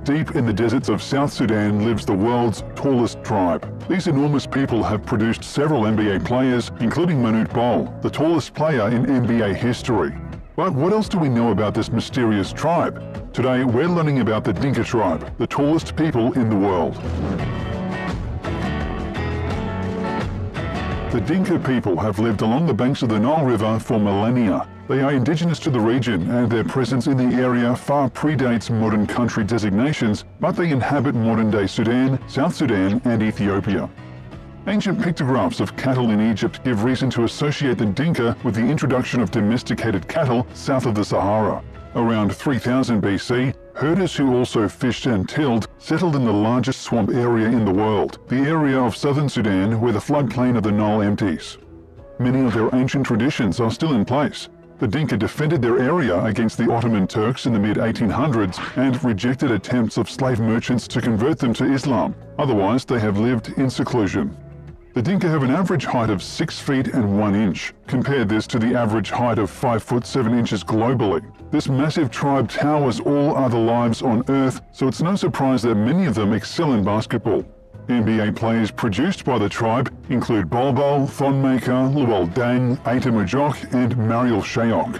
Deep in the deserts of South Sudan lives the world's tallest tribe. These enormous people have produced several NBA players, including Manute Bol, the tallest player in NBA history. But what else do we know about this mysterious tribe? Today, we're learning about the Dinka tribe, the tallest people in the world. The Dinka people have lived along the banks of the Nile River for millennia. They are indigenous to the region, and their presence in the area far predates modern country designations, but they inhabit modern-day Sudan, South Sudan, and Ethiopia. Ancient pictographs of cattle in Egypt give reason to associate the Dinka with the introduction of domesticated cattle south of the Sahara. Around 3000 BC, herders who also fished and tilled settled in the largest swamp area in the world, the area of southern Sudan where the floodplain of the Nile empties. Many of their ancient traditions are still in place. The Dinka defended their area against the Ottoman Turks in the mid-1800s and rejected attempts of slave merchants to convert them to Islam. Otherwise, they have lived in seclusion. The Dinka have an average height of 6 feet and 1 inch. Compare this to the average height of 5 foot 7 inches globally. This massive tribe towers all other lives on Earth, so it's no surprise that many of them excel in basketball. NBA players produced by the tribe include Bol Bol, Thonmaker, Luol Deng, Ata Majok, and Mariel Shayok.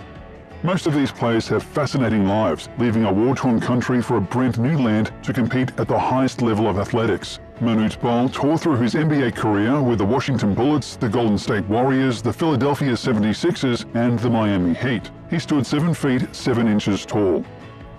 Most of these players have fascinating lives, leaving a war-torn country for a brand new land to compete at the highest level of athletics. Manute Bol tore through his NBA career with the Washington Bullets, the Golden State Warriors, the Philadelphia 76ers, and the Miami Heat. He stood 7 feet 7 inches tall.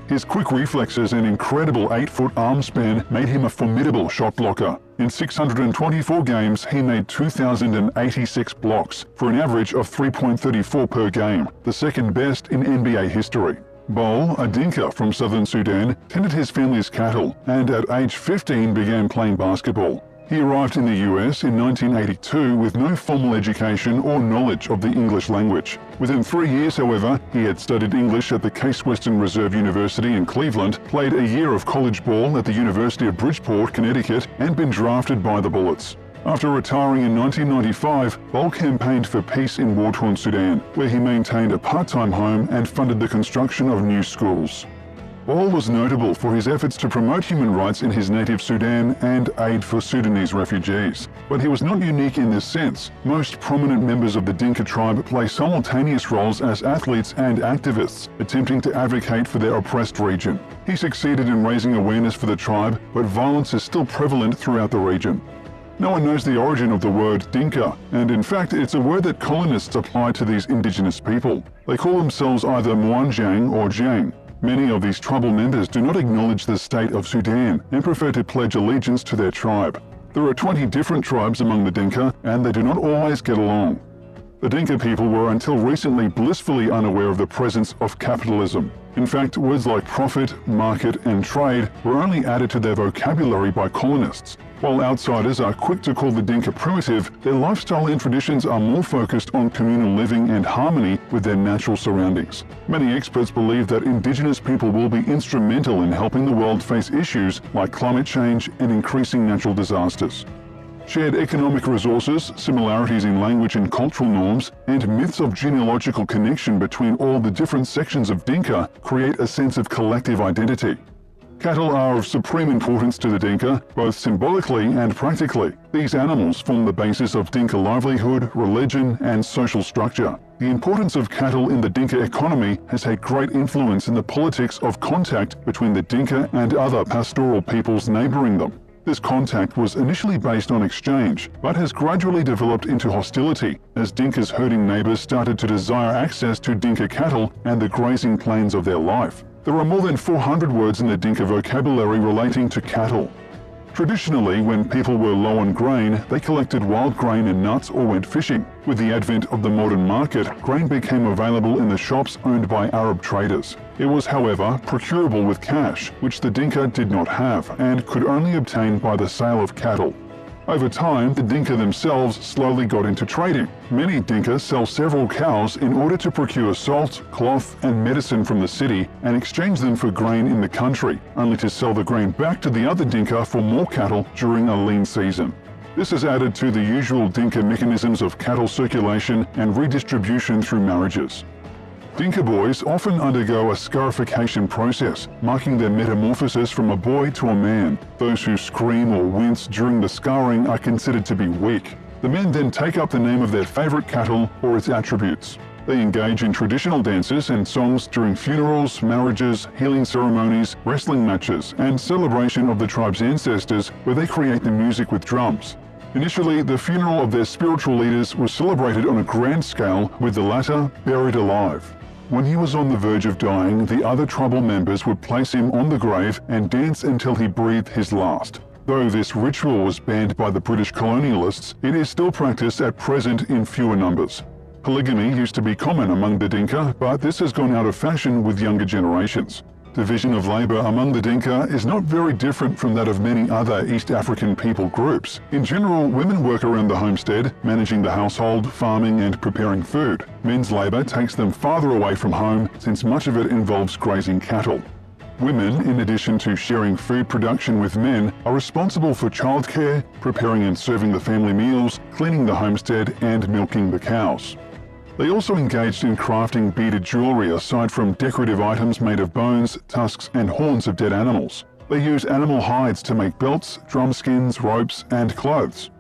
His quick reflexes and incredible 8-foot arm span made him a formidable shot blocker. In 624 games, he made 2,086 blocks, for an average of 3.34 per game, the second best in NBA history. Bol, a Dinka from southern Sudan, tended his family's cattle and at age 15 began playing basketball. He arrived in the US in 1982 with no formal education or knowledge of the English language. Within 3 years, however, he had studied English at the Case Western Reserve University in Cleveland, played a year of college ball at the University of Bridgeport, Connecticut, and been drafted by the Bullets. After retiring in 1995, Bol campaigned for peace in war-torn Sudan, where he maintained a part-time home and funded the construction of new schools. Bol was notable for his efforts to promote human rights in his native Sudan and aid for Sudanese refugees. But he was not unique in this sense. Most prominent members of the Dinka tribe play simultaneous roles as athletes and activists, attempting to advocate for their oppressed region. He succeeded in raising awareness for the tribe, but violence is still prevalent throughout the region. No one knows the origin of the word Dinka, and in fact it's a word that colonists applied to these indigenous people. They call themselves either Mwanjang or Jang. Many of these tribal members do not acknowledge the state of Sudan and prefer to pledge allegiance to their tribe. There are 20 different tribes among the Dinka, and they do not always get along. The Dinka people were until recently blissfully unaware of the presence of capitalism. In fact, words like profit, market, and trade were only added to their vocabulary by colonists. While outsiders are quick to call the Dinka primitive, their lifestyle and traditions are more focused on communal living and harmony with their natural surroundings. Many experts believe that indigenous people will be instrumental in helping the world face issues like climate change and increasing natural disasters. Shared economic resources, similarities in language and cultural norms, and myths of genealogical connection between all the different sections of Dinka create a sense of collective identity. Cattle are of supreme importance to the Dinka, both symbolically and practically. These animals form the basis of Dinka livelihood, religion, and social structure. The importance of cattle in the Dinka economy has had great influence in the politics of contact between the Dinka and other pastoral peoples neighboring them. This contact was initially based on exchange, but has gradually developed into hostility as Dinka's herding neighbors started to desire access to Dinka cattle and the grazing plains of their life. There are more than 400 words in the Dinka vocabulary relating to cattle. Traditionally, when people were low on grain, they collected wild grain and nuts or went fishing. With the advent of the modern market, grain became available in the shops owned by Arab traders. It was, however, procurable with cash, which the Dinka did not have and could only obtain by the sale of cattle. Over time, the Dinka themselves slowly got into trading. Many Dinka sell several cows in order to procure salt, cloth, and medicine from the city and exchange them for grain in the country, only to sell the grain back to the other Dinka for more cattle during a lean season. This is added to the usual Dinka mechanisms of cattle circulation and redistribution through marriages. Dinka boys often undergo a scarification process, marking their metamorphosis from a boy to a man. Those who scream or wince during the scarring are considered to be weak. The men then take up the name of their favorite cattle or its attributes. They engage in traditional dances and songs during funerals, marriages, healing ceremonies, wrestling matches, and celebration of the tribe's ancestors, where they create the music with drums. Initially, the funeral of their spiritual leaders was celebrated on a grand scale, with the latter buried alive. When he was on the verge of dying, the other tribal members would place him on the grave and dance until he breathed his last. Though this ritual was banned by the British colonialists, it is still practiced at present in fewer numbers. Polygamy used to be common among the Dinka, but this has gone out of fashion with younger generations. Division of labour among the Dinka is not very different from that of many other East African people groups. In general, women work around the homestead, managing the household, farming and preparing food. Men's labour takes them farther away from home, since much of it involves grazing cattle. Women, in addition to sharing food production with men, are responsible for childcare, preparing and serving the family meals, cleaning the homestead and milking the cows. They also engaged in crafting beaded jewelry aside from decorative items made of bones, tusks and horns of dead animals. They use animal hides to make belts, drum skins, ropes and clothes.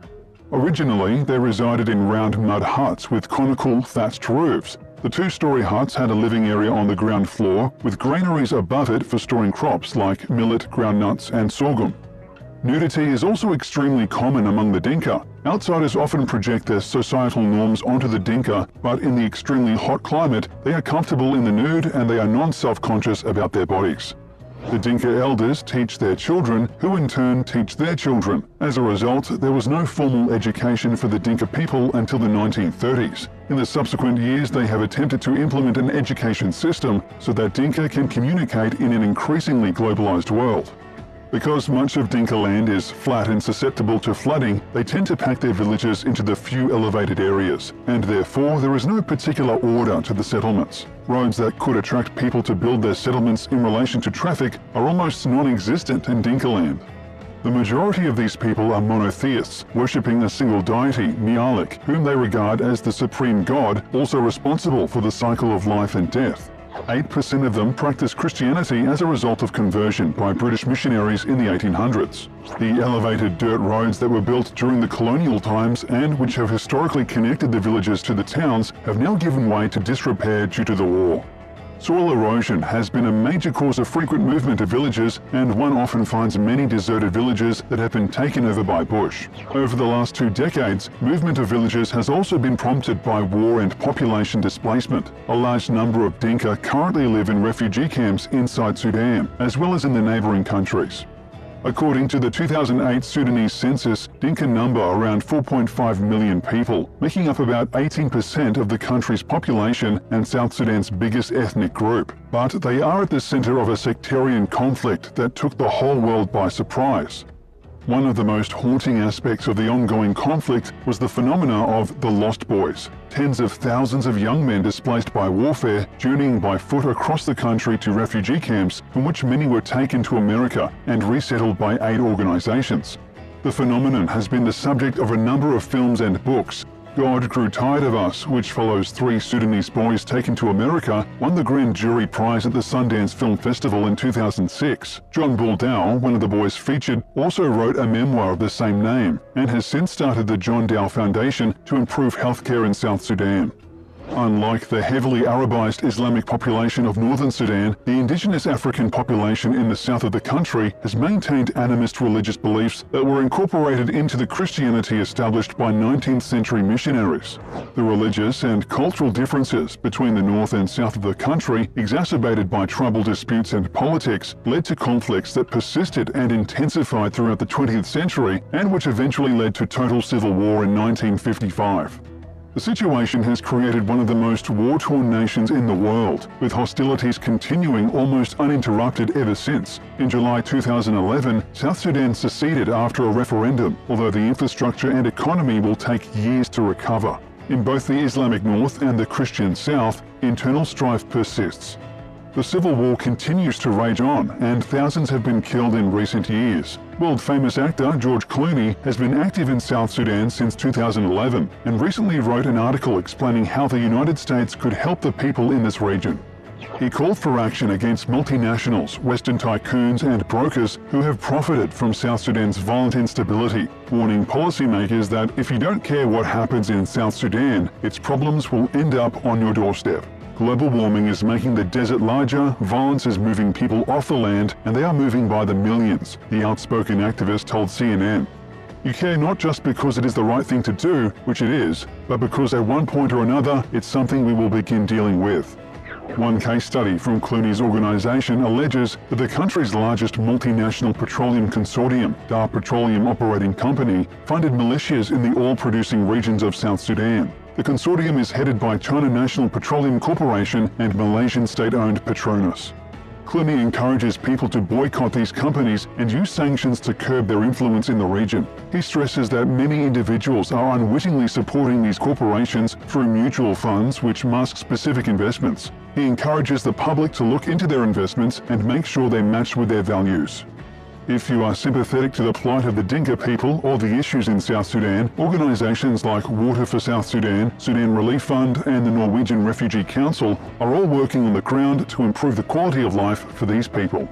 Originally, they resided in round mud huts with conical thatched roofs. The two-story huts had a living area on the ground floor, with granaries above it for storing crops like millet, groundnuts and sorghum. Nudity is also extremely common among the Dinka. Outsiders often project their societal norms onto the Dinka, but in the extremely hot climate, they are comfortable in the nude and they are non-self-conscious about their bodies. The Dinka elders teach their children, who in turn teach their children. As a result, there was no formal education for the Dinka people until the 1930s. In the subsequent years, they have attempted to implement an education system so that Dinka can communicate in an increasingly globalized world. Because much of Dinka land is flat and susceptible to flooding, they tend to pack their villages into the few elevated areas, and therefore there is no particular order to the settlements. Roads that could attract people to build their settlements in relation to traffic are almost non-existent in Dinka land. The majority of these people are monotheists, worshipping a single deity, Mialik, whom they regard as the supreme god, also responsible for the cycle of life and death. 8% of them practice Christianity as a result of conversion by British missionaries in the 1800s. The elevated dirt roads that were built during the colonial times and which have historically connected the villages to the towns have now given way to disrepair due to the war. Soil erosion has been a major cause of frequent movement of villages, and one often finds many deserted villages that have been taken over by bush. Over the last 2 decades, movement of villages has also been prompted by war and population displacement. A large number of Dinka currently live in refugee camps inside Sudan, as well as in the neighbouring countries. According to the 2008 Sudanese census, Dinka number around 4.5 million people, making up about 18% of the country's population and South Sudan's biggest ethnic group. But they are at the center of a sectarian conflict that took the whole world by surprise. One of the most haunting aspects of the ongoing conflict was the phenomena of the Lost Boys, tens of thousands of young men displaced by warfare, journeying by foot across the country to refugee camps, from which many were taken to America and resettled by aid organizations. The phenomenon has been the subject of a number of films and books. God Grew Tired of Us, which follows 3 Sudanese boys taken to America, won the Grand Jury Prize at the Sundance Film Festival in 2006. John Buldow, one of the boys featured, also wrote a memoir of the same name, and has since started the John Dow Foundation to improve healthcare in South Sudan. Unlike the heavily Arabized Islamic population of northern Sudan, the indigenous African population in the south of the country has maintained animist religious beliefs that were incorporated into the Christianity established by 19th century missionaries. The religious and cultural differences between the north and south of the country, exacerbated by tribal disputes and politics, led to conflicts that persisted and intensified throughout the 20th century and which eventually led to total civil war in 1955. The situation has created one of the most war-torn nations in the world, with hostilities continuing almost uninterrupted ever since. In July 2011, South Sudan seceded after a referendum, although the infrastructure and economy will take years to recover. In both the Islamic North and the Christian South, internal strife persists. The civil war continues to rage on, and thousands have been killed in recent years. World-famous actor George Clooney has been active in South Sudan since 2011 and recently wrote an article explaining how the United States could help the people in this region. He called for action against multinationals, Western tycoons and brokers who have profited from South Sudan's violent instability, warning policymakers that if you don't care what happens in South Sudan, its problems will end up on your doorstep. Global warming is making the desert larger, violence is moving people off the land, and they are moving by the millions, the outspoken activist told CNN. You care not just because it is the right thing to do, which it is, but because at one point or another, it's something we will begin dealing with. One case study from Clooney's organization alleges that the country's largest multinational petroleum consortium, Dar Petroleum Operating Company, funded militias in the oil-producing regions of South Sudan. The consortium is headed by China National Petroleum Corporation and Malaysian state-owned Petronas. Clooney encourages people to boycott these companies and use sanctions to curb their influence in the region. He stresses that many individuals are unwittingly supporting these corporations through mutual funds which mask specific investments. He encourages the public to look into their investments and make sure they're matched with their values. If you are sympathetic to the plight of the Dinka people or the issues in South Sudan, organizations like Water for South Sudan, Sudan Relief Fund and the Norwegian Refugee Council are all working on the ground to improve the quality of life for these people.